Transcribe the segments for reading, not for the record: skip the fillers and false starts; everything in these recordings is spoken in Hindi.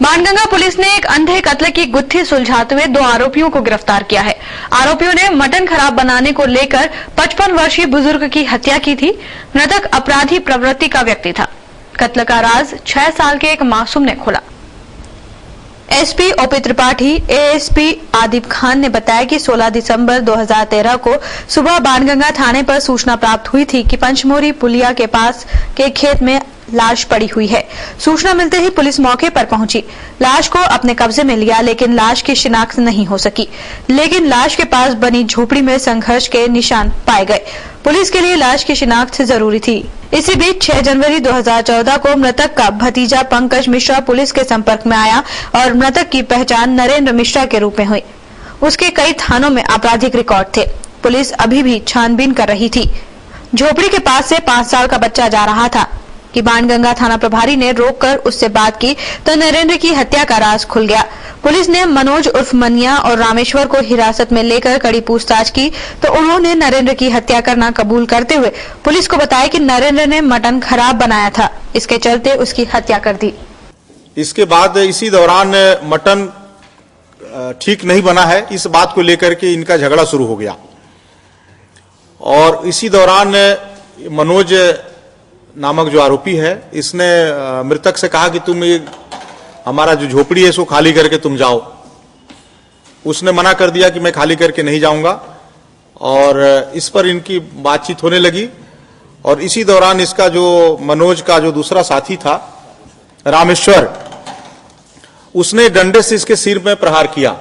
बाणगंगा पुलिस ने एक अंधे कत्ल की गुत्थी सुलझाते हुए 2 आरोपियों को गिरफ्तार किया है। आरोपियों ने मटन खराब बनाने को लेकर 55 वर्षीय बुजुर्ग की हत्या की थी। मृतक अपराधी प्रवृत्ति का व्यक्ति था। कत्ल का राज 6 साल के एक मासूम ने खोला। SP OP Tripathi ASP Adib Khan ने बताया कि 16 दिसंबर 2013 को सुबह बाणगंगा थाने पर सूचना प्राप्त हुई थी कि पंचमोरी पुलिया के पास के खेत में लाश पड़ी हुई है। सूचना मिलते ही पुलिस मौके पर पहुंची, लाश को अपने कब्जे में लिया, लेकिन लाश की शिनाख्त नहीं हो सकी। लेकिन लाश के पास बनी झोपड़ी में संघर्ष के निशान पाए गए। पुलिस के लिए लाश की शिनाख्त जरूरी थी। इसी बीच 6 जनवरी 2014 को मृतक का भतीजा पंकज मिश्रा पुलिस के संपर्क में आया और मृतक की पहचान नरेंद्र मिश्रा के रूप में हुई। उसके कई थानों में आपराधिक रिकॉर्ड थे। पुलिस अभी भी छानबीन कर रही थी। झोपड़ी के पास से 5 साल का बच्चा जा रहा था कि बाणगंगा थाना प्रभारी ने रोककर उससे बात की तो नरेंद्र की हत्या का राज खुल गया। पुलिस ने मनोज उर्फ मनिया और रामेश्वर को हिरासत में लेकर कड़ी पूछताछ की तो उन्होंने नरेंद्र की हत्या करना कबूल करते हुए पुलिस को बताया कि नरेंद्र ने मटन खराब बनाया था, इसके चलते उसकी हत्या कर दी। इसके बाद इसी दौरान मटन ठीक नहीं बना है, इस बात को लेकर के इनका झगड़ा शुरू हो गया और इसी दौरान मनोज नामक जो आरोपी है, इसने मृतक से कहा कि तुम ये हमारा जो झोपड़ी है इसको खाली करके तुम जाओ। उसने मना कर दिया कि मैं खाली करके नहीं जाऊंगा और इस पर इनकी बातचीत होने लगी और इसी दौरान इसका जो मनोज का जो दूसरा साथी था रामेश्वर, उसने डंडे से इसके सिर में प्रहार किया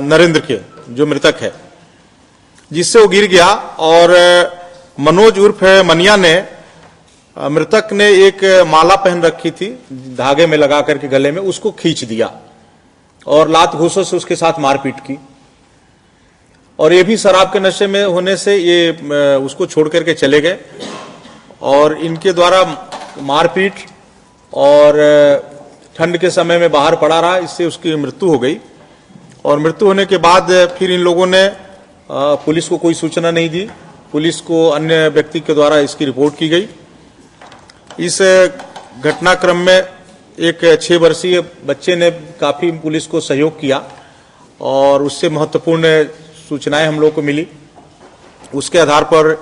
नरेंद्र के, जो मृतक है, जिससे वो गिर गया और मनोज उर्फ मनिया ने, मृतक ने एक माला पहन रखी थी धागे में लगा करके गले में, उसको खींच दिया और लात घूंसों से उसके साथ मारपीट की और ये भी शराब के नशे में होने से ये उसको छोड़ करके चले गए और इनके द्वारा मारपीट और ठंड के समय में बाहर पड़ा रहा, इससे उसकी मृत्यु हो गई और मृत्यु होने के बाद फिर इन लोगों ने पुलिस को कोई सूचना नहीं दी। पुलिस को अन्य व्यक्ति के द्वारा इसकी रिपोर्ट की गई। इस घटनाक्रम में एक 6 वर्षीय बच्चे ने काफी पुलिस को सहयोग किया और उससे महत्वपूर्ण सूचनाएं हम लोग को मिली। उसके आधार पर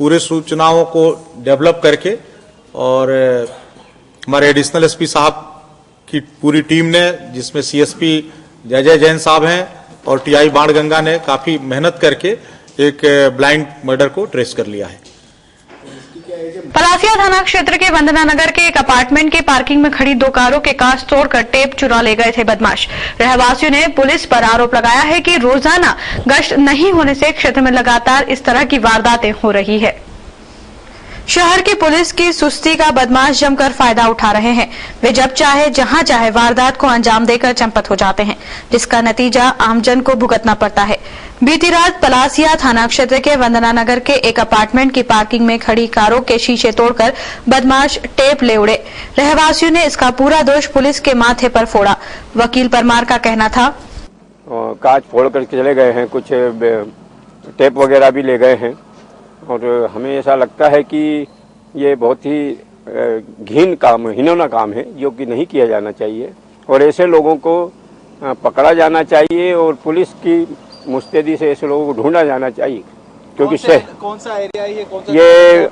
पूरे सूचनाओं को डेवलप करके और हमारे एडिशनल एसपी साहब की पूरी टीम ने, जिसमें सीएसपी जय जैन साहब हैं और टीआई बाणगंगा ने काफी मेहनत करके एक ब्लाइंड मर्डर को ट्रेस कर लिया है। पलासिया थाना क्षेत्र के वंदना नगर के एक अपार्टमेंट के पार्किंग में खड़ी 2 कारों के कांच तोड़कर टेप चुरा ले गए थे बदमाश। रहवासियों ने पुलिस पर आरोप लगाया है कि रोजाना गश्त नहीं होने से क्षेत्र में लगातार इस तरह की वारदातें हो रही है। शहर की पुलिस की सुस्ती का बदमाश जमकर फायदा उठा रहे हैं। वे जब चाहे जहां चाहे वारदात को अंजाम देकर चंपत हो जाते हैं, जिसका नतीजा आमजन को भुगतना पड़ता है। बीती रात पलासिया थाना क्षेत्र के वंदना नगर के एक अपार्टमेंट की पार्किंग में खड़ी कारों के शीशे तोड़कर बदमाश टेप ले उड़े। रहवासियों ने इसका पूरा दोष पुलिस के माथे पर फोड़ा। वकील परमार का कहना था, कांच फोड़ कर चले गए हैं, कुछ टेप वगैरह भी ले गए हैं और हमें ऐसा लगता है कि ये बहुत ही घिनौना काम है जो कि नहीं किया जाना चाहिए और ऐसे लोगों को पकड़ा जाना चाहिए और पुलिस की मुस्तैदी से ऐसे लोगों को ढूंढा जाना चाहिए, क्योंकि कौन सा एरिया है ये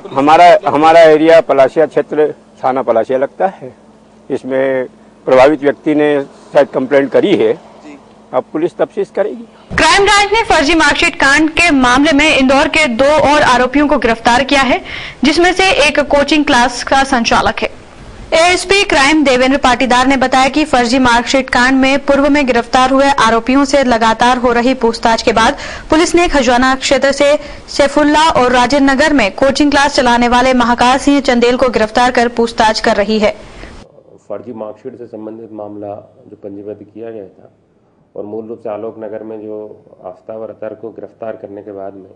हमारा एरिया पलासिया क्षेत्र थाना पलासिया लगता है। इसमें प्रभावित व्यक्ति ने शायद कंप्लेंट करी है, अब पुलिस तफ्तीश करेगी। क्राइम ब्रांच ने फर्जी मार्कशीट कांड के मामले में इंदौर के 2 और आरोपियों को गिरफ्तार किया है, जिसमें से एक कोचिंग क्लास का संचालक है। एएसपी क्राइम देवेंद्र पाटीदार ने बताया कि फर्जी मार्कशीट कांड में पूर्व में गिरफ्तार हुए आरोपियों से लगातार हो रही पूछताछ के बाद पुलिस ने खजवाना क्षेत्र से सैफुल्ला और राजेंद्र नगर में कोचिंग क्लास चलाने वाले महाकाल सिंह चंदेल को गिरफ्तार कर पूछताछ कर रही है। फर्जी मार्कशीट से संबंधित मामला जो पंजीबद्ध किया गया था और मूल रूप से आलोक नगर में जो आफ्ताब और अतर को गिरफ्तार करने के बाद में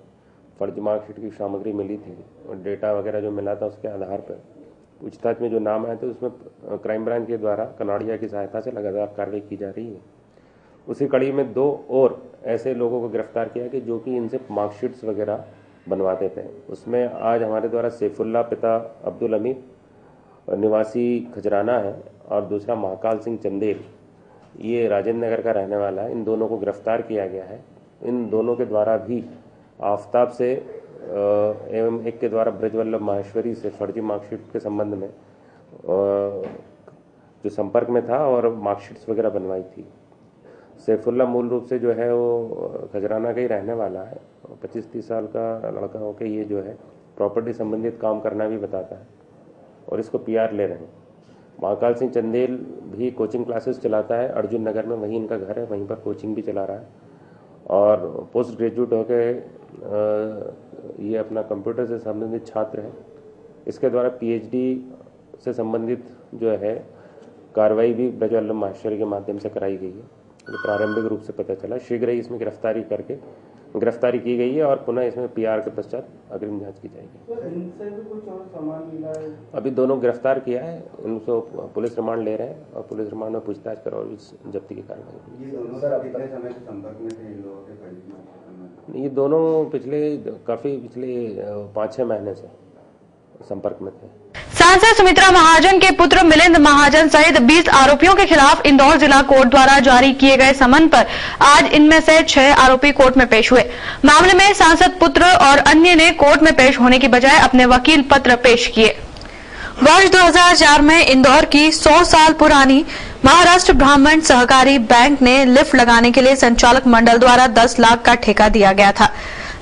फर्जी मार्कशीट की सामग्री मिली थी और डेटा वगैरह जो मिला था, उसके आधार पर पूछताछ में जो नाम आए थे उसमें क्राइम ब्रांच के द्वारा कनाड़िया की सहायता से लगातार कार्रवाई की जा रही है। उसी कड़ी में 2 और ऐसे लोगों को गिरफ्तार किया कि जो कि इनसे मार्कशीट्स वगैरह बनवाते थे। उसमें आज हमारे द्वारा सैफुल्ला पिता अब्दुल हमीद निवासी खजराना है और दूसरा महाकाल सिंह चंदेल, ये राजेंद्र नगर का रहने वाला है। इन दोनों को गिरफ्तार किया गया है। इन दोनों के द्वारा भी आफ्ताब से एवं एक के द्वारा ब्रजवल्लभ माहेश्वरी से फर्जी मार्कशीट के संबंध में जो संपर्क में था और मार्कशीट्स वगैरह बनवाई थी। सैफुल्ला मूल रूप से जो है वो खजराना का ही रहने वाला है। 25-30 साल का लड़का होकर ये जो है प्रॉपर्टी संबंधित काम करना भी बताता है और इसको PR ले रहे हैं। महाकाल सिंह चंदेल भी कोचिंग क्लासेस चलाता है अर्जुन नगर में, वहीं इनका घर है, वहीं पर कोचिंग भी चला रहा है और पोस्ट ग्रेजुएट होकर ये अपना कंप्यूटर से संबंधित छात्र है। इसके द्वारा PhD से संबंधित जो है कार्रवाई भी ब्रजवल्लभ माहेश्वरी के माध्यम से कराई गई है। तो प्रारंभिक रूप से पता चला, शीघ्र ही इसमें गिरफ्तारी की गई है और पुनः इसमें PR के पश्चात अग्रिम जांच की जाएगी। इनसे भी कुछ और सामान मिला है? अभी दोनों गिरफ्तार किया है, इनको पुलिस रिमांड ले रहे हैं और पुलिस रिमांड में पूछताछ कर और जब्ती की कार्रवाई। ये दोनों सर कितने समय से संपर्क में थे इन लोगों के? ये दोनों पिछले 5-6 महीने से संपर्क में थे। सांसद सुमित्रा महाजन के पुत्र मिलिंद महाजन सहित 20 आरोपियों के खिलाफ इंदौर जिला कोर्ट द्वारा जारी किए गए समन पर आज इनमें से 6 आरोपी कोर्ट में पेश हुए। मामले में सांसद पुत्र और अन्य ने कोर्ट में पेश होने की बजाय अपने वकील पत्र पेश किए। वर्ष 2004 में इंदौर की 100 साल पुरानी महाराष्ट्र ब्राह्मण सहकारी बैंक ने लिफ्ट लगाने के लिए संचालक मंडल द्वारा 10 लाख का ठेका दिया गया था।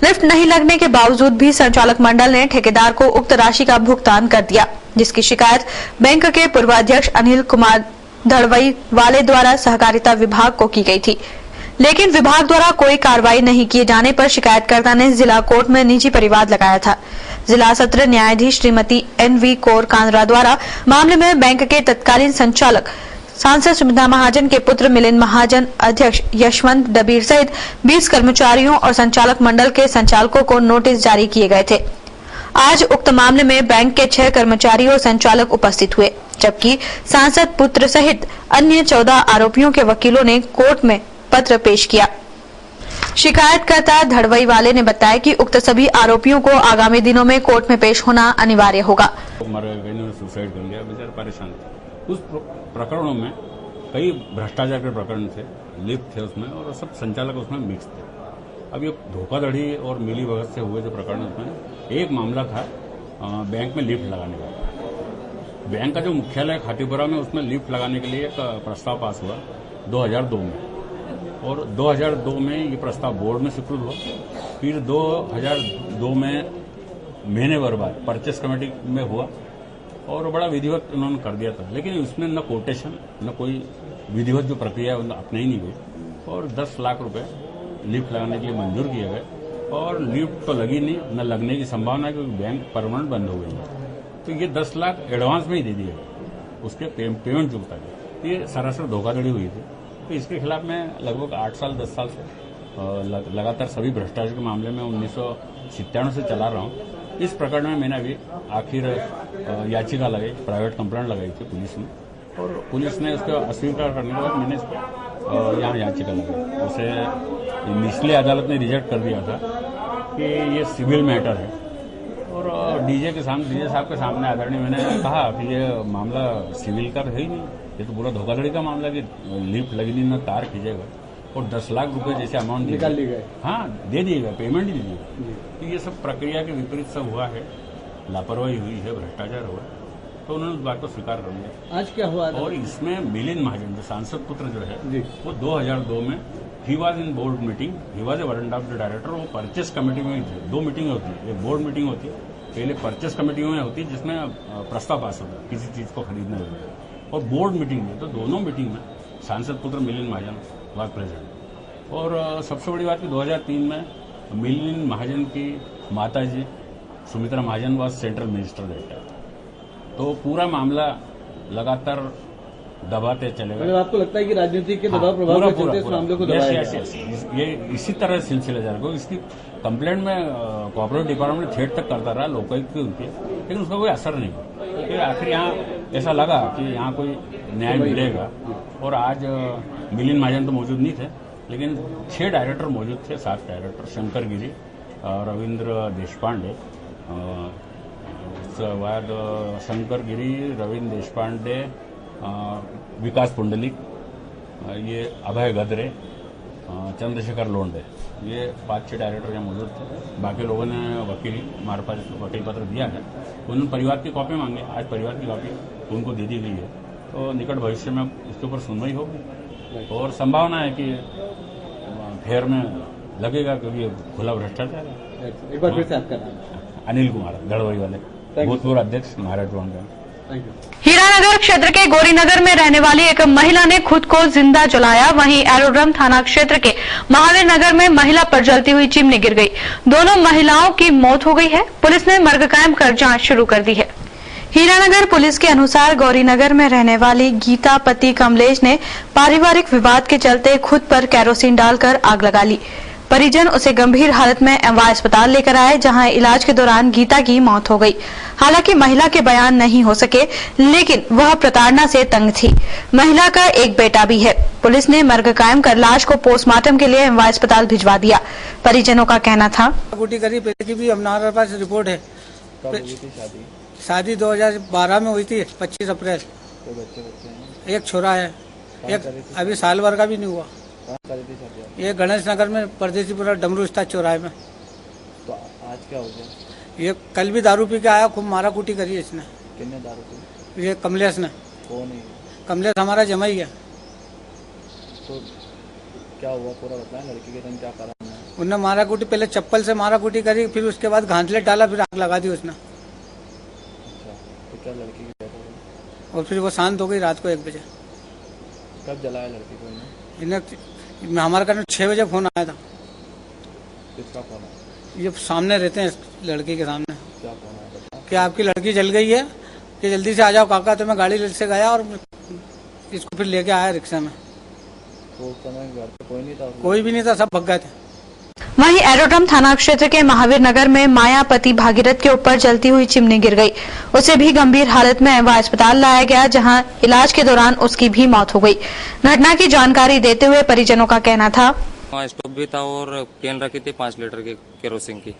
लिफ्ट नहीं लगने के बावजूद भी संचालक मंडल ने ठेकेदार को उक्त राशि का भुगतान कर दिया, जिसकी शिकायत बैंक के पूर्वाध्यक्ष अनिल कुमार धड़वई वाले द्वारा सहकारिता विभाग को की गई थी। लेकिन विभाग द्वारा कोई कार्रवाई नहीं किए जाने पर शिकायतकर्ता ने जिला कोर्ट में निजी परिवाद लगाया था। जिला सत्र न्यायाधीश श्रीमती NV कौर कांद्रा द्वारा मामले में बैंक के तत्कालीन संचालक सांसद सुमित्रा महाजन के पुत्र मिलिंद महाजन, अध्यक्ष यशवंत डबीर सहित 20 कर्मचारियों और संचालक मंडल के संचालकों को नोटिस जारी किए गए थे। आज उक्त मामले में बैंक के 6 कर्मचारी और संचालक उपस्थित हुए, जबकि सांसद पुत्र सहित अन्य 14 आरोपियों के वकीलों ने कोर्ट में पत्र पेश किया। शिकायतकर्ता धड़वई वाले ने बताया कि उक्त सभी आरोपियों को आगामी दिनों में कोर्ट में पेश होना अनिवार्य होगा। सुसाइड कर लिया, बेचारे परेशान थे। उस प्रकरणों में कई भ्रष्टाचार के प्रकरण थे, लिफ्ट थे उसमें और सब संचालक उसमें मिक्स थे। अब ये धोखाधड़ी और मिलीभगत से हुए जो प्रकरण उसमें एक मामला था बैंक में लिफ्ट लगाने का। बैंक का जो मुख्यालय खातीपुरा में, उसमें लिफ्ट लगाने के लिए एक प्रस्ताव पास हुआ 2002 में और 2002 में ये प्रस्ताव बोर्ड में स्वीकृत हुआ। फिर 2002 में महीने भर बाद परचेस कमेटी में हुआ और बड़ा विधिवत उन्होंने कर दिया था। लेकिन उसमें न कोटेशन न कोई विधिवत जो प्रक्रिया है अपने ही नहीं हुई और 10 लाख रुपए लिफ्ट लगाने के लिए मंजूर किए गए और लिफ्ट तो लगी नहीं, न लगने की संभावना है क्योंकि बैंक परमानेंट बंद हो गई है। तो ये 10 लाख एडवांस में ही दे दिए गए, उसके पेमेंट चुकता गया। ये सरासर धोखाधड़ी हुई थी। तो इसके खिलाफ मैं लगभग 8 साल 10 साल से लगातार सभी भ्रष्टाचार के मामले में 1997 से चला रहा हूँ। इस प्रकरण में मैंने अभी आखिर याचिका लगाई, प्राइवेट कंप्लेंट लगाई थी पुलिस में और पुलिस ने उसको अस्वीकार करने के बाद मैंने यहाँ याचिका लगाई। उसे निचली अदालत ने रिजेक्ट कर दिया था कि ये सिविल मैटर है और डीजे साहब के सामने आदरणीय मैंने कहा कि ये मामला सिविल का है ही नहीं, ये तो पूरा धोखाधड़ी का मामला कि लिफ्ट लगी नहीं, न तार खींचेगा और 10 लाख रुपए जैसे अमाउंट निकाल लिए गए। हाँ, दे दिए गए, पेमेंट ही दी गई। तो ये सब प्रक्रिया के विपरीत सब हुआ है, लापरवाही हुई है, भ्रष्टाचार हुआ, तो उन्होंने उस बात को स्वीकार कर लिया। आज क्या हुआ? और इसमें मिलिंद महाजन जो सांसद पुत्र जो है वो 2002 में he was in board meeting, he was a warrant of the director. वो परचेस कमेटी में थे। 2 मीटिंग होती है, एक बोर्ड मीटिंग होती है, पहले परचेस कमेटी में होती है जिसमें प्रस्ताव पास होता है किसी चीज को खरीदने के लिए, और बोर्ड मीटिंग में। तो दोनों मीटिंग में सांसद पुत्र मिलिंद महाजन वॉज प्रेजेंट। और सबसे बड़ी बात कि 2003 में मिलिंद महाजन की माताजी Sumitra Mahajan was central minister that time. तो पूरा मामला लगातार दबाते चले गए। आपको लगता है कि राजनीति के दबाव प्रभाव के चलते इस मामले को दबाया गया? ये इसी तरह सिलसिला जा रहा है। इसकी कंप्लेंट में कॉर्पोरेट डिपार्टमेंट थ्रेट तक करता रहा, लोकायुक्त की उनकी, लेकिन उसका कोई असर नहीं। फिर आखिर यहाँ ऐसा लगा कि यहाँ कोई न्याय मिलेगा। और आज मिलिंद महाजन तो मौजूद नहीं थे, लेकिन 6 डायरेक्टर मौजूद थे, 7 डायरेक्टर, शंकर गिरी, रविंद्र देशपांडे, उसके बाद शंकर गिरी, रविंद्र देशपांडे, विकास पुंडलिक, ये अभय गदरे, चंद्रशेखर लोंडे, ये 5-6 डायरेक्टर यहाँ मौजूद थे। बाकी लोगों ने हमारे पास वकील पत्र दिया है। उन्होंने परिवार की कॉपी मांगी, आज परिवार की कॉपी उनको दे दी गई है। तो निकट भविष्य में इसके ऊपर सुनवाई होगी और संभावना है कि फेयर में लगेगा, क्योंकि ये खुला भ्रष्टाचार है। एक बार फिर से आपका नाम? अनिल कुमार, दड़वई वाले, भूतपूर्व अध्यक्ष महाराष्ट्र का। हीरानगर क्षेत्र के गौरीनगर में रहने वाली एक महिला ने खुद को जिंदा जलाया। वहीं एरोड्रम थाना क्षेत्र के महावीर नगर में महिला पर जलती हुई चिमनी गिर गई। दोनों महिलाओं की मौत हो गई है। पुलिस ने मर्ग कायम कर जांच शुरू कर दी है। हीरानगर पुलिस के अनुसार गौरीनगर में रहने वाली गीता पति कमलेश ने पारिवारिक विवाद के चलते खुद पर केरोसिन डालकर आग लगा ली। परिजन उसे गंभीर हालत में एमवाय अस्पताल लेकर आए, जहां इलाज के दौरान गीता की मौत हो गई। हालांकि महिला के बयान नहीं हो सके, लेकिन वह प्रताड़ना से तंग थी। महिला का एक बेटा भी है। पुलिस ने मर्ग कायम कर लाश को पोस्टमार्टम के लिए एमवाय अस्पताल भिजवा दिया। परिजनों का कहना था, की भी हमारे पास रिपोर्ट है। शादी 2012 में हुई थी, 25 अप्रैल। एक छोरा है, एक अभी साल भर का भी नहीं हुआ। ये गणेश नगर में परदेसीपुरा डमरूस्ता चौराहे में। तो आज क्या हो गया? ये कल भी दारू पी के आया, खूब मारा कूटी करी इसने। कितने दारू पी? ये कमलेश ने। कौन है? कमलेश हमारा जमाई है। तो क्या हुआ पूरा बताएं, लड़की के दिन क्या कारण है? उन्हें मारा कूटी, पहले चप्पल से मारा कूटी करी, फिर उसके बाद घांसले डाला, फिर आग लगा दी उसने। अच्छा, तो क्या लड़की की डेथ हो गई? और फिर वो शांत हो गई रात को 1 बजे। कब जलाया लड़की को इन्हें? हमारे घर में 6 बजे फोन आया था। किसका फोन है? ये सामने रहते हैं लड़की के सामने। क्या फोन है? कि आपकी लड़की जल गई है, कि जल्दी से आ जाओ काका। तो मैं गाड़ी से गया और इसको फिर लेके आया रिक्शा में। तो उस समय घर पे कोई नहीं था? कोई भी नहीं था, सब भग गए थे। वहीं एरोड्रम थाना क्षेत्र के महावीर नगर में मायापति भागीरथ के ऊपर जलती हुई चिमनी गिर गई। उसे भी गंभीर हालत में एमवाय अस्पताल लाया गया, जहां इलाज के दौरान उसकी भी मौत हो गई। घटना की जानकारी देते हुए परिजनों का कहना था, स्टोव भी था और कैन रखी थी 5 लीटर की केरोसिन की।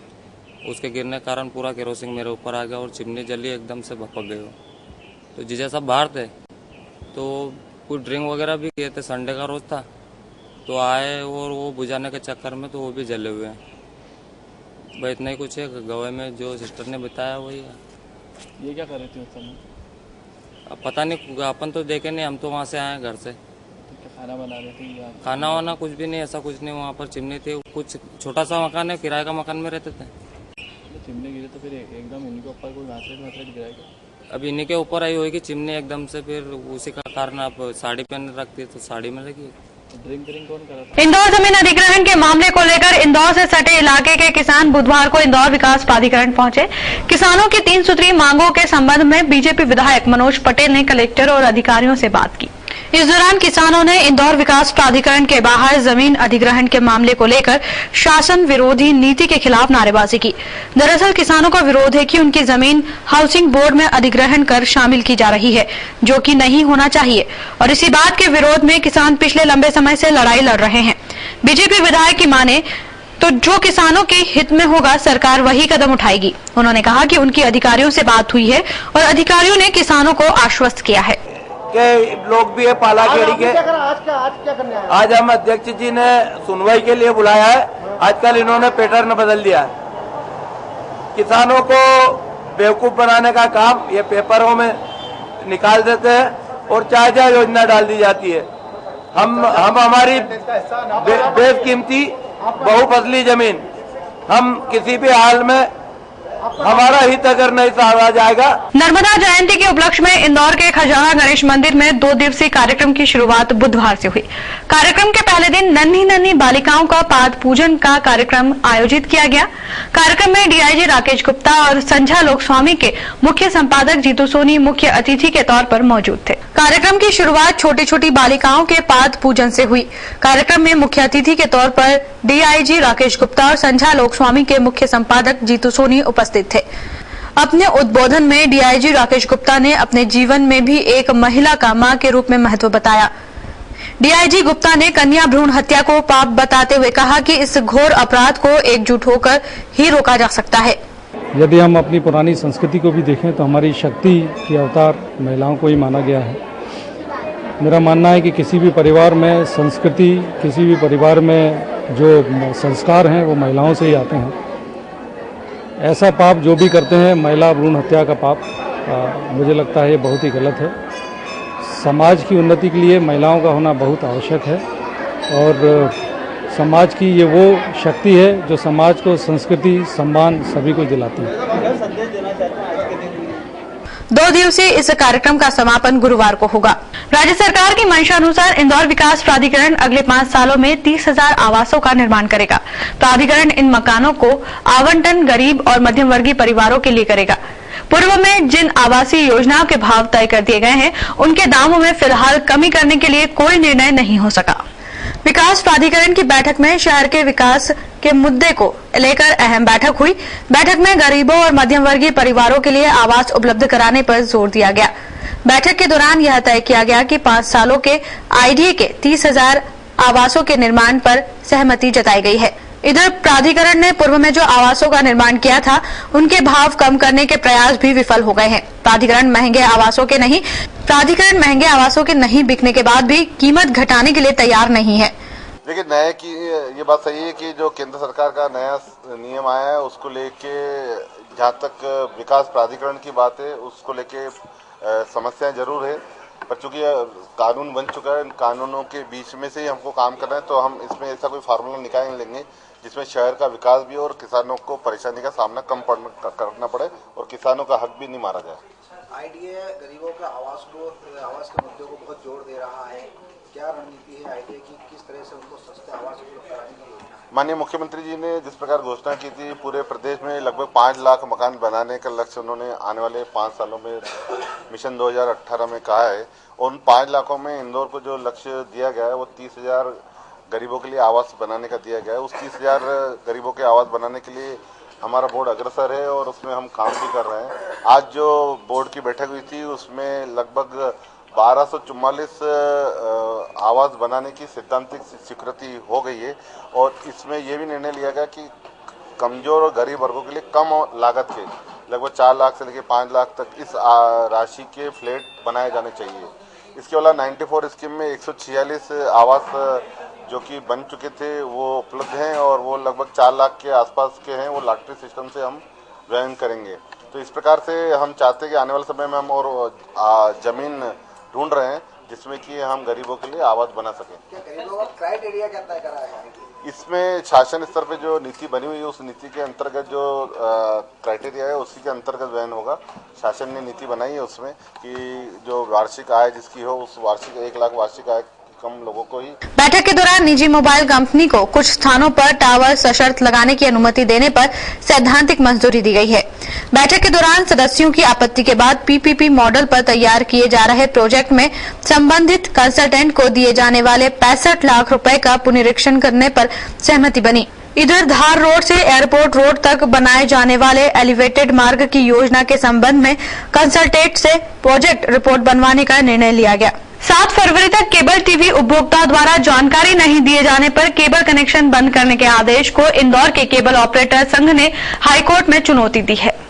उसके गिरने के कारण पूरा केरोसिन मेरे ऊपर आ गया और चिमनी जली, एकदम से भपक गई। तो जीजा सब बाहर थे, तो कुछ ड्रिंक वगैरह भी किए थे। संडे का रोज था, तो आए और वो बुझाने के चक्कर में तो वो भी जले हुए हैं। भाई इतना ही कुछ है। गवाह में जो सिस्टर ने बताया वही है। ये क्या कर रही थी उस समय? अब पता नहीं, अपन तो देखे नहीं, हम तो वहाँ से आए घर से। तो क्या खाना बना रही थी या? खाना वाना कुछ भी नहीं, ऐसा कुछ नहीं। वहाँ पर चिमनी थी, कुछ छोटा सा मकान है, किराए का मकान में रहते थे। तो चिमनी गिरी तो फिर एकदम इनके ऊपर कोई घासलेट गिराएगा? अब इन्हीं के ऊपर आई होगी चिमनी एकदम से, फिर उसी का कारण। आप साड़ी पहन रखती है तो साड़ी में लगी। ड्रिंक कौन कर रहा था? इंदौर जमीन अधिग्रहण के मामले को लेकर इंदौर से सटे इलाके के किसान बुधवार को इंदौर विकास प्राधिकरण पहुंचे। किसानों की 3 सूत्री मांगों के संबंध में बीजेपी विधायक मनोज पटेल ने कलेक्टर और अधिकारियों से बात की। इस दौरान किसानों ने इंदौर विकास प्राधिकरण के बाहर जमीन अधिग्रहण के मामले को लेकर शासन विरोधी नीति के खिलाफ नारेबाजी की। दरअसल किसानों का विरोध है कि उनकी जमीन हाउसिंग बोर्ड में अधिग्रहण कर शामिल की जा रही है, जो कि नहीं होना चाहिए। और इसी बात के विरोध में किसान पिछले लंबे समय से लड़ाई लड़ रहे हैं। बीजेपी विधायक की माने तो जो किसानों के हित में होगा, सरकार वही कदम उठाएगी। उन्होंने कहा कि उनकी अधिकारियों से बात हुई है और अधिकारियों ने किसानों को आश्वस्त किया है के लोग भी है पालाखेड़ी के। आज क्या करने आए? आज हम अध्यक्ष जी ने सुनवाई के लिए बुलाया है। आजकल इन्होंने पैटर्न बदल दिया है। किसानों को बेवकूफ बनाने का काम ये पेपरों में निकाल देते हैं और चाहे योजना डाल दी जाती है। हम हमारी बेशकीमती बहुफसली जमीन हम किसी भी हाल में हमारा हित अगर नहीं सहारा जाएगा। नर्मदा जयंती के उपलक्ष्य में इंदौर के खजाना गणेश मंदिर में 2 दिवसीय कार्यक्रम की शुरुआत बुधवार से हुई। कार्यक्रम के पहले दिन नन्ही बालिकाओं का पाद पूजन का कार्यक्रम आयोजित किया गया। कार्यक्रम में डीआईजी राकेश गुप्ता और संध्या लोकस्वामी के मुख्य संपादक जीतू सोनी मुख्य अतिथि के तौर पर मौजूद थे। कार्यक्रम की शुरुआत छोटी छोटी बालिकाओं के पाद पूजन से हुई। कार्यक्रम में मुख्य अतिथि के तौर पर डीआईजी राकेश गुप्ता और संध्या लोकस्वामी के मुख्य संपादक जीतू सोनी उपस्थित थे। अपने उद्बोधन में डीआईजी राकेश गुप्ता ने अपने जीवन में भी एक महिला का मां के रूप में महत्व बताया। डीआईजी गुप्ता ने कन्या भ्रूण हत्या को पाप बताते हुए कहा कि इस घोर अपराध को एकजुट होकर ही रोका जा सकता है। यदि हम अपनी पुरानी संस्कृति को भी देखें तो हमारी शक्ति की अवतार महिलाओं को ही माना गया है। मेरा मानना है कि किसी भी परिवार में संस्कृति, किसी भी परिवार में जो संस्कार हैं वो महिलाओं से ही आते हैं। ऐसा पाप जो भी करते हैं, महिला भ्रूण हत्या का पाप, मुझे लगता है ये बहुत ही गलत है। समाज की उन्नति के लिए महिलाओं का होना बहुत आवश्यक है और समाज की ये वो शक्ति है जो समाज को संस्कृति, सम्मान सभी को दिलाती है। 2 दिवसीय इस कार्यक्रम का समापन गुरुवार को होगा। राज्य सरकार की मंशा अनुसार इंदौर विकास प्राधिकरण अगले 5 सालों में 30,000 आवासों का निर्माण करेगा। प्राधिकरण इन मकानों को आवंटन गरीब और मध्यम वर्गीय परिवारों के लिए करेगा। पूर्व में जिन आवासीय योजनाओं के भाव तय कर दिए गए हैं, उनके दामों में फिलहाल कमी करने के लिए कोई निर्णय नहीं हो सका। विकास प्राधिकरण की बैठक में शहर के विकास के मुद्दे को लेकर अहम बैठक हुई। बैठक में गरीबों और मध्यम वर्गीय परिवारों के लिए आवास उपलब्ध कराने पर जोर दिया गया। बैठक के दौरान यह तय किया गया कि 5 सालों के आईडीए के 30,000 आवासों के निर्माण पर सहमति जताई गई है। इधर प्राधिकरण ने पूर्व में जो आवासों का निर्माण किया था, उनके भाव कम करने के प्रयास भी विफल हो गए हैं। प्राधिकरण महंगे आवासों के नहीं बिकने के बाद भी कीमत घटाने के लिए तैयार नहीं है। देखिए, नए की ये बात सही है कि जो केंद्र सरकार का नया नियम आया है उसको लेके जहाँ तक विकास प्राधिकरण की बात है उसको लेके समस्याएं जरूर है, पर चूंकि कानून बन चुका है, कानूनों के बीच में से ही हमको काम करना है, तो हम इसमें ऐसा कोई फार्मूला निकाल नहीं लेंगे जिसमें शहर का विकास भी और किसानों को परेशानी का सामना कम करना पड़े और किसानों का हक भी नहीं मारा जाए। आईडीए गरीबों का आवास के मुद्दे को बहुत जोर दे रहा है। क्या रणनीति है आईडीए की, किस तरह से उनको सस्ते आवास उपलब्ध कराने की योजना है? माननीय मुख्यमंत्री जी ने जिस प्रकार घोषणा की थी, पूरे प्रदेश में लगभग 5 लाख मकान बनाने का लक्ष्य उन्होंने आने वाले 5 सालों में मिशन 2018 में कहा है। उन 5 लाखों में इंदौर को जो लक्ष्य दिया गया है वो 30,000 गरीबों के लिए आवास बनाने का दिया गया है। उस 30,000 गरीबों के आवास बनाने के लिए हमारा बोर्ड अग्रसर है और उसमें हम काम भी कर रहे हैं। आज जो बोर्ड की बैठक हुई थी उसमें लगभग 1244 आवास बनाने की सैद्धांतिक स्वीकृति हो गई है और इसमें यह भी निर्णय लिया गया कि कमजोर और गरीब वर्गों के लिए कम लागत के लगभग 4 लाख से लेकर 5 लाख तक इस राशि के फ्लैट बनाए जाने चाहिए। इसके अलावा 94 स्कीम में 146 आवास जो कि बन चुके थे वो उपलब्ध हैं और वो लगभग 4 लाख के आसपास के हैं, वो लॉटरी सिस्टम से हम व्ययन करेंगे। तो इस प्रकार से हम चाहते हैं कि आने वाले समय में हम और जमीन ढूंढ रहे हैं जिसमें कि हम गरीबों के लिए आवास बना सकें। क्या गरीबों का क्राइटेरिया क्या तय करा है? इसमें शासन स्तर पे जो नीति बनी हुई है उस नीति के अंतर्गत जो क्राइटेरिया है उसी के अंतर्गत व्ययन होगा। शासन ने नीति बनाई है उसमें कि जो वार्षिक आय जिसकी हो उस वार्षिक 1 लाख वार्षिक आय कम लोगों को ही। बैठक के दौरान निजी मोबाइल कंपनी को कुछ स्थानों पर टावर सशर्त लगाने की अनुमति देने पर सैद्धांतिक मंजूरी दी गई है। बैठक के दौरान सदस्यों की आपत्ति के बाद पीपीपी मॉडल पर तैयार किए जा रहे प्रोजेक्ट में संबंधित कंसल्टेंट को दिए जाने वाले 65 लाख रुपए का पुनरीक्षण करने पर सहमति बनी। इधर धार रोड से एयरपोर्ट रोड तक बनाए जाने वाले एलिवेटेड मार्ग की योजना के संबंध में कंसल्टेंट से प्रोजेक्ट रिपोर्ट बनवाने का निर्णय लिया गया। 7 फरवरी तक केबल टीवी उपभोक्ता द्वारा जानकारी नहीं दिए जाने पर केबल कनेक्शन बंद करने के आदेश को इंदौर के केबल ऑपरेटर संघ ने हाईकोर्ट में चुनौती दी है।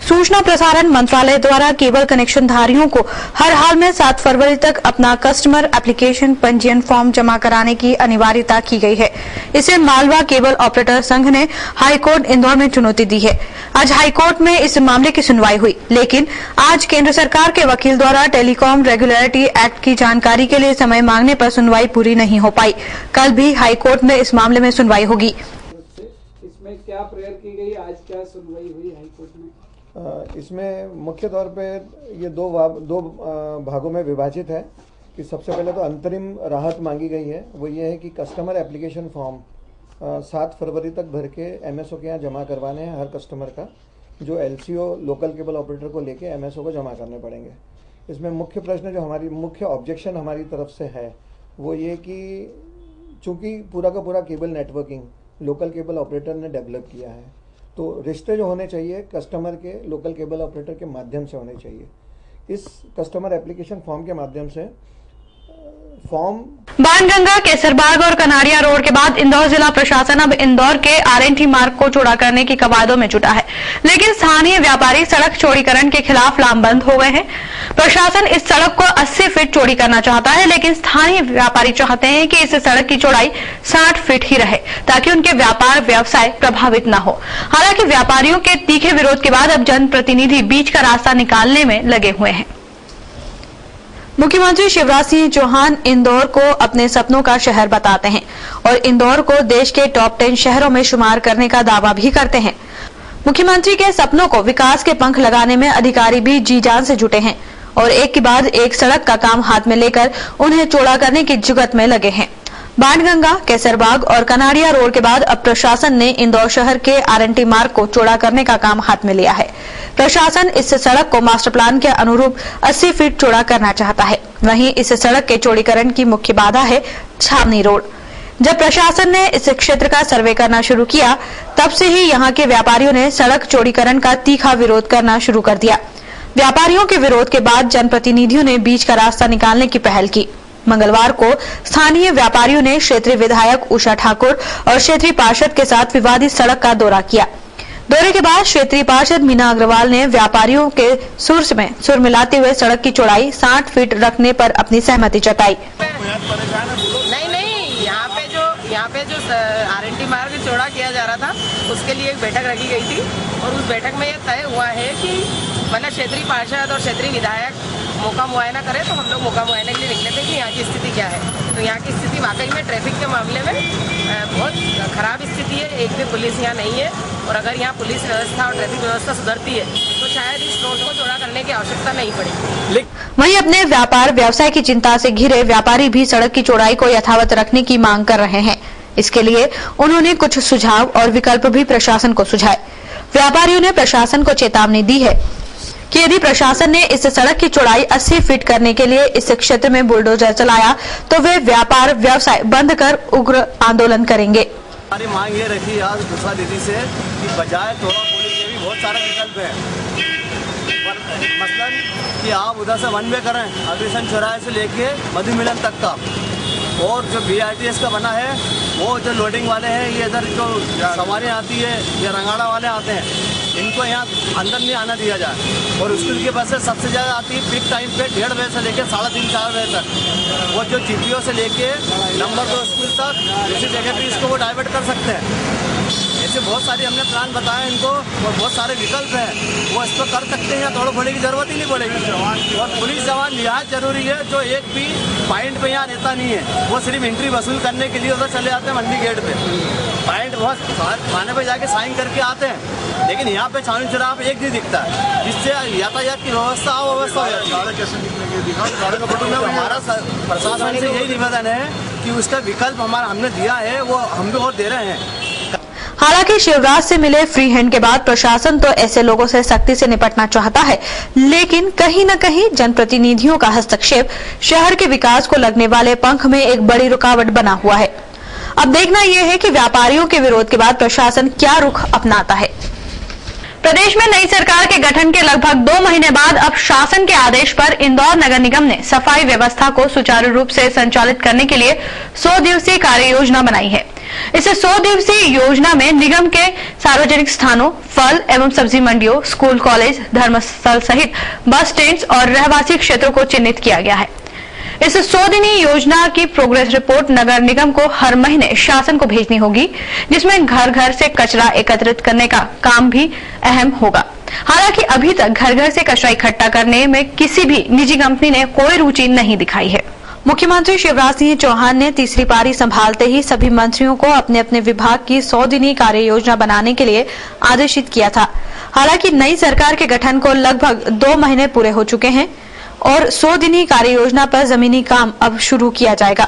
सूचना प्रसारण मंत्रालय द्वारा केबल कनेक्शन धारियों को हर हाल में 7 फरवरी तक अपना कस्टमर एप्लीकेशन पंजीयन फॉर्म जमा कराने की अनिवार्यता की गई है। इसे मालवा केबल ऑपरेटर संघ ने हाईकोर्ट इंदौर में चुनौती दी है। आज हाईकोर्ट में इस मामले की सुनवाई हुई, लेकिन आज केंद्र सरकार के वकील द्वारा टेलीकॉम रेगुलेटरी एक्ट की जानकारी के लिए समय मांगने पर सुनवाई पूरी नहीं हो पाई। कल भी हाईकोर्ट में इस मामले में सुनवाई होगी। इसमें क्या प्रेयर की गई, आज क्या सुनवाई हुई हाईकोर्ट में? इसमें मुख्य तौर पे ये दो भागों में विभाजित है कि सबसे पहले तो अंतरिम राहत मांगी गई है। वो ये है कि कस्टमर एप्लीकेशन फॉर्म 7 फरवरी तक भर के एमएसओ के यहाँ जमा करवाने हैं। हर कस्टमर का जो एलसीओ लोकल केबल ऑपरेटर को लेके एमएसओ को जमा करने पड़ेंगे। इसमें मुख्य प्रश्न जो हमारी मुख्य ऑब्जेक्शन हमारी तरफ से है वो ये कि चूँकि पूरा का पूरा cable networking local cable operator ने डेवलप किया है, तो रिश्ते जो होने चाहिए कस्टमर के लोकल केबल ऑपरेटर के माध्यम से होने चाहिए। इस कस्टमर एप्लीकेशन फॉर्म के माध्यम से फॉर्म बाणगंगा, केसरबाग और कनाड़िया रोड के बाद इंदौर जिला प्रशासन अब इंदौर के आरएनटी मार्ग को चौड़ा करने की कवायदों में जुटा है, लेकिन स्थानीय व्यापारी सड़क चौड़ीकरण के खिलाफ लामबंद हो गए हैं। प्रशासन इस सड़क को 80 फीट चौड़ी करना चाहता है, लेकिन स्थानीय व्यापारी चाहते हैं कि इस सड़क की चौड़ाई 60 फीट ही रहे ताकि उनके व्यापार व्यवसाय प्रभावित न हो। हालांकि व्यापारियों के तीखे विरोध के बाद अब जनप्रतिनिधि बीच का रास्ता निकालने में लगे हुए हैं। मुख्यमंत्री शिवराज सिंह चौहान इंदौर को अपने सपनों का शहर बताते हैं और इंदौर को देश के टॉप 10 शहरों में शुमार करने का दावा भी करते हैं। मुख्यमंत्री के सपनों को विकास के पंख लगाने में अधिकारी भी जी जान से जुटे हैं और एक के बाद एक सड़क का काम हाथ में लेकर उन्हें चौड़ा करने की जुगत में लगे हैं। बाणगंगा, केसरबाग और कनाड़िया रोड के बाद अब प्रशासन ने इंदौर शहर के आरएनटी मार्ग को चौड़ा करने का काम हाथ में लिया है। प्रशासन इस सड़क को मास्टर प्लान के अनुरूप 80 फीट चौड़ा करना चाहता है। वहीं इस सड़क के चौड़ीकरण की मुख्य बाधा है छावनी रोड। जब प्रशासन ने इस क्षेत्र का सर्वे करना शुरू किया, तब से ही यहाँ के व्यापारियों ने सड़क चौड़ीकरण का तीखा विरोध करना शुरू कर दिया। व्यापारियों के विरोध के बाद जनप्रतिनिधियों ने बीच का रास्ता निकालने की पहल की। मंगलवार को स्थानीय व्यापारियों ने क्षेत्रीय विधायक उषा ठाकुर और क्षेत्रीय पार्षद के साथ विवादित सड़क का दौरा किया। दौरे के बाद क्षेत्रीय पार्षद मीना अग्रवाल ने व्यापारियों के सुर में सुर मिलाते हुए सड़क की चौड़ाई 60 फीट रखने पर अपनी सहमति जताई। यहाँ पे जो आरएनटी मार्ग चौड़ा किया जा रहा था, उसके लिए एक बैठक रखी गई थी और उस बैठक में यह तय हुआ है कि मतलब क्षेत्रीय पार्षद और क्षेत्रीय विधायक मौका मुआयना करें, तो हम लोग मौका मुआयने के लिए निकले थे कि यहाँ की स्थिति क्या है। तो यहाँ की स्थिति वाकई में ट्रैफिक के मामले में बहुत खराब स्थिति है। एक भी पुलिस यहाँ नहीं है और अगर यहाँ पुलिस व्यवस्था और ट्रैफिक व्यवस्था सुधरती है तो शायद इस रोड को चौड़ा करने की आवश्यकता नहीं पड़ेगी। वहीं अपने व्यापार व्यवसाय की चिंता से घिरे व्यापारी भी सड़क की चौड़ाई को यथावत रखने की मांग कर रहे हैं। इसके लिए उन्होंने कुछ सुझाव और विकल्प भी प्रशासन को सुझाए। व्यापारियों ने प्रशासन को चेतावनी दी है कि यदि प्रशासन ने इस सड़क की चौड़ाई 80 फीट करने के लिए इस क्षेत्र में बुलडोजर चलाया तो वे व्यापार व्यवसाय बंद कर उग्र आंदोलन करेंगे। हमारी मांग ये रखी आज दूसरा दीदी से कि बजाय चौड़ा बोली के भी बहुत सारे विकल्प है। मसलन कि आप उधर से वन वे करें अग्रसेन चौराहे से लेके मधु मिलन तक का, और जो BRTS का बना है वो जो लोडिंग वाले हैं, ये इधर जो सवारी आती है या रंगाड़ा वाले आते हैं, इनको यहाँ अंदर नहीं आना दिया जाए। और स्कूल की बसें सबसे ज़्यादा आती है पीक टाइम पे 1:30 बजे से लेकर 3:30-4 बजे तक। वो जो GPO से लेके नंबर 2 स्कूल तक किसी जगह भी इसको वो डाइवर्ट कर सकते हैं। ऐसे बहुत सारी हमने प्लान बताए इनको और बहुत सारे विकल्प हैं, वो इस पर कर सकते हैं। तोड़ फोड़ने की जरूरत ही नहीं पड़ेगी। और पुलिस जवान निहायत जरूरी है, जो एक भी पॉइंट पे यहाँ रहता नहीं है, वो सिर्फ एंट्री वसूल करने के लिए उधर चले जाते हैं मंडी गेट पे। पॉइंट बहुत थाने पे जाके साइन करके आते हैं, लेकिन यहाँ पे छावनी चौराहा पे एक नहीं दिखता है, जिससे यातायात की व्यवस्था अव्यवस्था हो जाती है। हमारा प्रशासन से यही निवेदन है कि उसका विकल्प हमारा हमने दिया है, वो हम भी और दे रहे हैं। हालांकि शिवराज से मिले फ्री हैंड के बाद प्रशासन तो ऐसे लोगों से सख्ती से निपटना चाहता है, लेकिन कहीं न कहीं जनप्रतिनिधियों का हस्तक्षेप शहर के विकास को लगने वाले पंख में एक बड़ी रुकावट बना हुआ है। अब देखना यह है कि व्यापारियों के विरोध के बाद प्रशासन क्या रुख अपनाता है। प्रदेश में नई सरकार के गठन के लगभग 2 महीने बाद अब शासन के आदेश पर इंदौर नगर निगम ने सफाई व्यवस्था को सुचारू रूप से संचालित करने के लिए 100 दिवसीय कार्य योजना बनाई है। इस 100 दिवसीय योजना में निगम के सार्वजनिक स्थानों, फल एवं सब्जी मंडियों, स्कूल, कॉलेज, धर्मस्थल सहित बस स्टैंड और रहवासी क्षेत्रों को चिन्हित किया गया है। इस 100 दिनी योजना की प्रोग्रेस रिपोर्ट नगर निगम को हर महीने शासन को भेजनी होगी, जिसमें घर घर से कचरा एकत्रित करने का काम भी अहम होगा। हालांकि अभी तक घर घर से कचरा इकट्ठा करने में किसी भी निजी कंपनी ने कोई रुचि नहीं दिखाई है। मुख्यमंत्री शिवराज सिंह चौहान ने तीसरी पारी संभालते ही सभी मंत्रियों को अपने अपने विभाग की 100 दिनी कार्य योजना बनाने के लिए आदेशित किया था। हालांकि नई सरकार के गठन को लगभग 2 महीने पूरे हो चुके हैं और 100 दिनी कार्य योजना पर जमीनी काम अब शुरू किया जाएगा।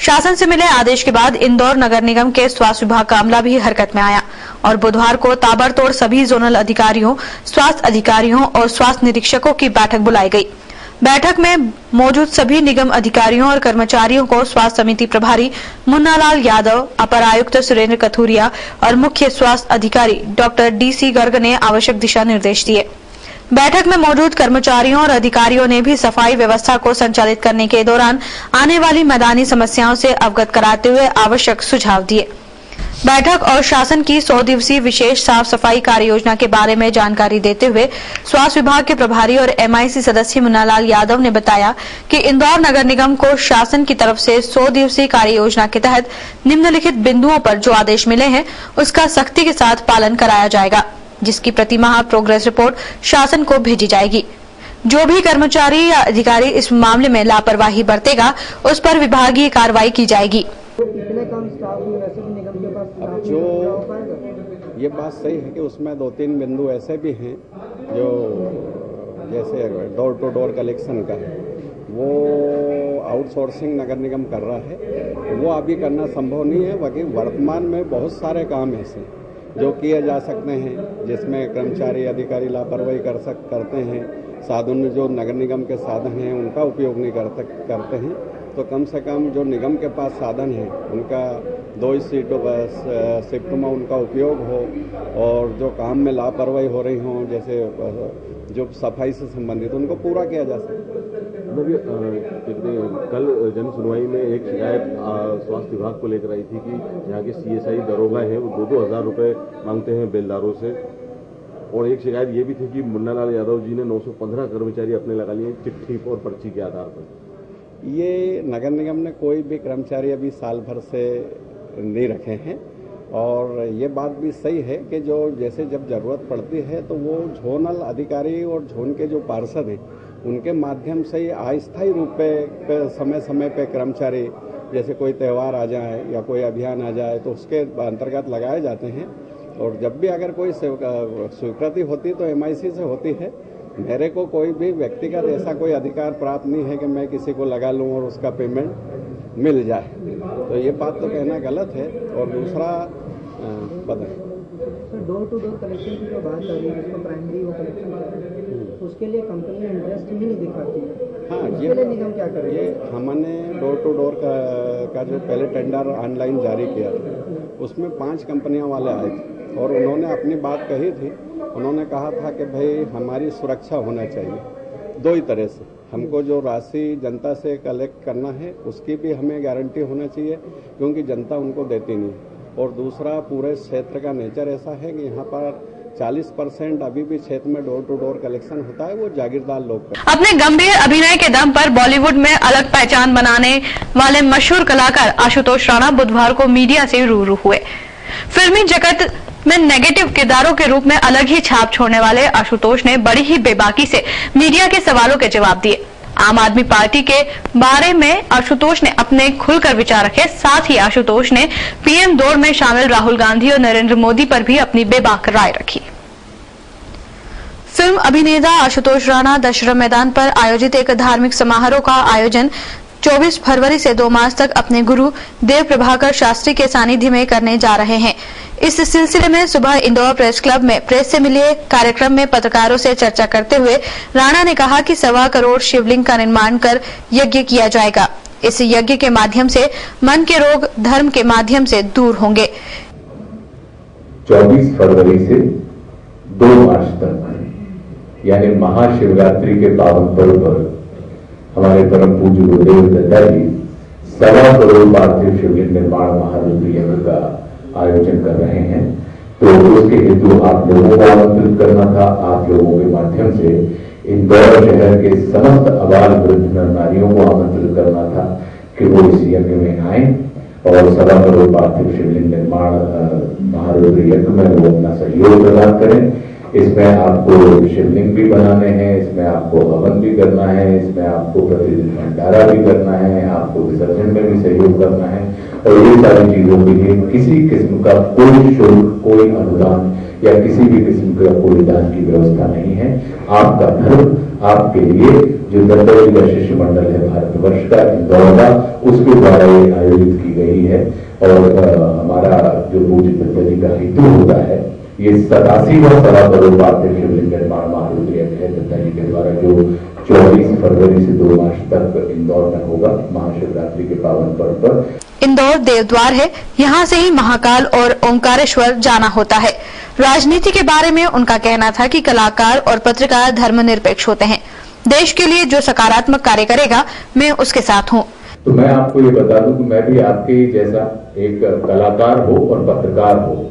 शासन से मिले आदेश के बाद इंदौर नगर निगम के स्वास्थ्य विभाग का अमला भी हरकत में आया और बुधवार को ताबड़तोड़ सभी जोनल अधिकारियों, स्वास्थ्य अधिकारियों और स्वास्थ्य निरीक्षकों की बैठक बुलाई गई। बैठक में मौजूद सभी निगम अधिकारियों और कर्मचारियों को स्वास्थ्य समिति प्रभारी मुन्नालाल यादव, अपर आयुक्त सुरेंद्र कथुरिया और मुख्य स्वास्थ्य अधिकारी डॉक्टर DC गर्ग ने आवश्यक दिशा निर्देश दिए। बैठक में मौजूद कर्मचारियों और अधिकारियों ने भी सफाई व्यवस्था को संचालित करने के दौरान आने वाली मैदानी समस्याओं से अवगत कराते हुए आवश्यक सुझाव दिए। बैठक और शासन की 100 दिवसीय विशेष साफ सफाई कार्य योजना के बारे में जानकारी देते हुए स्वास्थ्य विभाग के प्रभारी और MIC सदस्य मुन्नालाल यादव ने बताया कि इंदौर नगर निगम को शासन की तरफ से 100 दिवसीय कार्य योजना के तहत निम्नलिखित बिंदुओं पर जो आदेश मिले हैं उसका सख्ती के साथ पालन कराया जाएगा, जिसकी प्रतिमाह प्रोग्रेस रिपोर्ट शासन को भेजी जाएगी। जो भी कर्मचारी या अधिकारी इस मामले में लापरवाही बरतेगा उस पर विभागीय कार्रवाई की जाएगी। कितने कम स्टाफ में वैसे भी निगम के पास अब जो ये बात सही है कि उसमें 2-3 बिंदु ऐसे भी हैं जो जैसे डोर टू डोर कलेक्शन का वो आउटसोर्सिंग नगर निगम कर रहा है, वो अभी करना संभव नहीं है। बाकी वर्तमान में बहुत सारे काम ऐसे जो किए जा सकते हैं जिसमें कर्मचारी अधिकारी लापरवाही करते हैं, साधन जो नगर निगम के साधन हैं उनका उपयोग नहीं करते हैं, तो कम से कम जो निगम के पास साधन है उनका 2 शिफ्ट में उनका उपयोग हो, और जो काम में लापरवाही हो रही हो जैसे जो सफाई से संबंधित उनको पूरा किया जा सके। कल जन सुनवाई में एक शिकायत स्वास्थ्य विभाग को लेकर आई थी कि यहाँ के CSI दरोगा हैं वो 2-2 हज़ार रुपये मांगते हैं बेलदारों से, और एक शिकायत ये भी थी कि मुन्नालाल यादव जी ने 915 कर्मचारी अपने लगा लिए चिट्ठी और पर्ची के आधार पर। ये नगर निगम ने कोई भी कर्मचारी अभी साल भर से नहीं रखे हैं, और ये बात भी सही है कि जो जैसे जब जरूरत पड़ती है तो वो झोनल अधिकारी और झोन के जो पार्षद हैं उनके माध्यम से अस्थायी रूप पे समय समय पे कर्मचारी जैसे कोई त्यौहार आ जाए या कोई अभियान आ जाए तो उसके अंतर्गत लगाए जाते हैं, और जब भी अगर कोई स्वीकृति होती तो MIC से होती है। मेरे को कोई भी व्यक्तिगत ऐसा कोई अधिकार प्राप्त नहीं है कि मैं किसी को लगा लूं और उसका पेमेंट मिल जाए, तो ये बात तो कहना गलत है। और दूसरा बताएं डोर टू डोर कलेक्शन की जो बात आ रही है जिसको प्राइमरी वो कलेक्शन उसके लिए कंपनी इंटरेस्ट ही नहीं दिखाती है। हाँ, उसके लिए निगम क्या करे? ये हमने डोर टू डोर का जो पहले टेंडर ऑनलाइन जारी किया था उसमें 5 कंपनियां वाले आए थे और उन्होंने अपनी बात कही थी। उन्होंने कहा था कि भाई हमारी सुरक्षा होना चाहिए 2 ही तरह से, हमको जो राशि जनता से कलेक्ट करना है उसकी भी हमें गारंटी होना चाहिए क्योंकि जनता उनको देती नहीं, और दूसरा पूरे क्षेत्र का नेचर ऐसा है कि यहाँ पर 40% अभी भी क्षेत्र में डोर टू डोर कलेक्शन होता है, वो जागीरदार लोग करते हैं। अपने गंभीर अभिनय के दम पर बॉलीवुड में अलग पहचान बनाने वाले मशहूर कलाकार आशुतोष राणा बुधवार को मीडिया से रूबरू हुए। फिल्मी जगत में नेगेटिव किरदारों के रूप में अलग ही छाप छोड़ने वाले आशुतोष ने बड़ी ही बेबाकी से मीडिया के सवालों के जवाब दिए। आम आदमी पार्टी के बारे में आशुतोष ने अपने खुलकर विचार रखे। साथ ही आशुतोष ने PM दौड़ में शामिल राहुल गांधी और नरेंद्र मोदी पर भी अपनी बेबाक राय रखी। फिल्म अभिनेता आशुतोष राणा दशहरा मैदान पर आयोजित एक धार्मिक समारोह का आयोजन 24 फरवरी से 2 मार्च तक अपने गुरु देव प्रभाकर शास्त्री के सानिध्य में करने जा रहे हैं। इस सिलसिले में सुबह इंदौर प्रेस क्लब में प्रेस से मिले कार्यक्रम में पत्रकारों से चर्चा करते हुए राणा ने कहा कि 1.25 करोड़ शिवलिंग का निर्माण कर यज्ञ किया जाएगा। इस यज्ञ के माध्यम से मन के रोग धर्म के माध्यम से दूर होंगे। 24 फरवरी से 2 मार्च तक यानी महाशिवरात्रि के पावन पर्व पर हमारे परम पूज्य गुरुदेव दत्ता जी 1.25 करोड़ पार्थिव शिवलिंग निर्माण महारुद्र यज्ञ का आयोजन कर रहे हैं। तो उसके हेतु आप लोगों को आमंत्रित करना था। आप लोगों के माध्यम से इंदौर शहर के समस्त अबाल वृद्ध नारियों को आमंत्रित करना था कि वो इस यज्ञ में आए और 1.25 करोड़ पार्थिव शिवलिंग निर्माण महारुद्र यज्ञ में वो अपना सहयोग प्रदान करें। इसमें आपको शिवलिंग भी बनाने हैं, इसमें आपको हवन भी करना है, इसमें आपको प्रतिदिन भंडारा भी करना है, आपको विसर्जन में भी सहयोग करना है, और ये सारी चीजों के लिए किसी किस्म का कोई शुल्क, कोई अनुदान या किसी भी किस्म का कोई दान की व्यवस्था नहीं है। आपका धर्म आपके लिए जो दत्ता जी का शिष्य मंडल है भारतवर्ष का इंदौर का, उसके द्वारा ये आयोजित की गई है। और हमारा जो पूज्य दत्ता जी का हेतु होता है ये 87वां 1.25 करोड़ पार्थिव शिवलिंग निर्माण महारुद्र यज्ञ है दत्ता जी के द्वारा, जो 24 फरवरी से 2 मार्च तक इंदौर में होगा महाशिवरात्रि के पावन पर्व पर। इंदौर देवद्वार है, यहाँ से ही महाकाल और ओंकारेश्वर जाना होता है। राजनीति के बारे में उनका कहना था कि कलाकार और पत्रकार धर्मनिरपेक्ष होते हैं। देश के लिए जो सकारात्मक कार्य करेगा, मैं उसके साथ हूँ। तो मैं आपको ये बता दूं कि मैं भी आपके ही जैसा एक कलाकार हो और पत्रकार हो,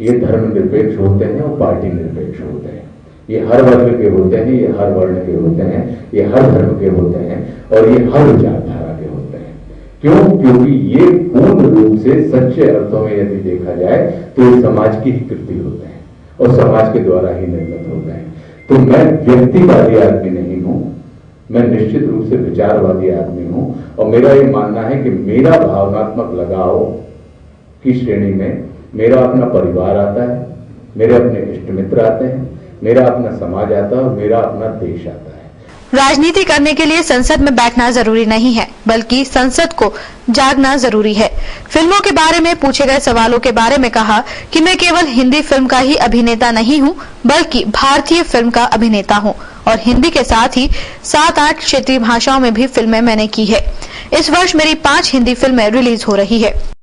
ये धर्मनिरपेक्ष होते हैं और पार्टी निरपेक्ष होते हैं। ये हर वर्ग के होते हैं, ये हर वर्ण के होते हैं, ये हर धर्म के होते हैं और ये हर विचारधारा के होते हैं। क्यों? क्योंकि ये पूर्ण रूप से सच्चे अर्थों में यदि देखा जाए तो ये समाज की ही कृति होते हैं और समाज के द्वारा ही निर्मित होते हैं। तो मैं व्यक्तिवादी आदमी नहीं हूं, मैं निश्चित रूप से विचारवादी आदमी हूं और मेरा ये मानना है कि मेरा भावनात्मक लगाव की श्रेणी में मेरा अपना परिवार आता है, मेरे अपने इष्ट मित्र आते हैं, मेरा अपना समाज आता है और मेरा अपना देश आता है। राजनीति करने के लिए संसद में बैठना जरूरी नहीं है, बल्कि संसद को जागना जरूरी है। फिल्मों के बारे में पूछे गए सवालों के बारे में कहा कि मैं केवल हिंदी फिल्म का ही अभिनेता नहीं हूं, बल्कि भारतीय फिल्म का अभिनेता हूं और हिंदी के साथ ही 7-8 क्षेत्रीय भाषाओं में भी फिल्में मैंने की है। इस वर्ष मेरी 5 हिंदी फिल्में रिलीज हो रही है।